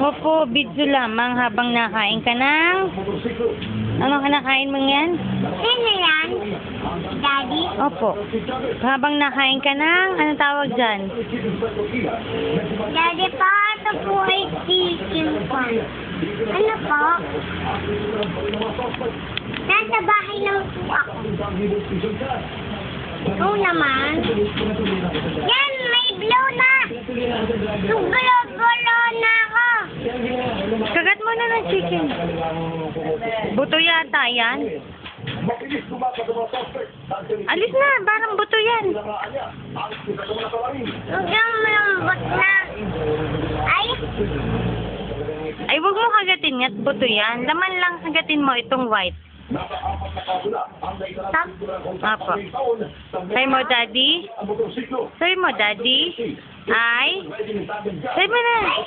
Opo, video lamang habang nakain ka ng... Ano kinakain mo yan? Sino yan? Daddy? Opo. Habang nakain ka ng... Anong tawag dyan? Daddy pa, ito po ay chicken pan. Ano po? Nasa bahay lang po ako. Oo naman. Yan, may blow na. Sugulo-gulo na ako. Kagat mo na ng chicken. Buto yata yan. Alis na, parang buto yan. Huwag malambot na. Ay, Ay, wag mo kagatin yan, buto yan. Laman lang kagatin mo itong white. stop. Apo. Say mo, Daddy. Say mo, Daddy. Ay. Say mo na. Ay,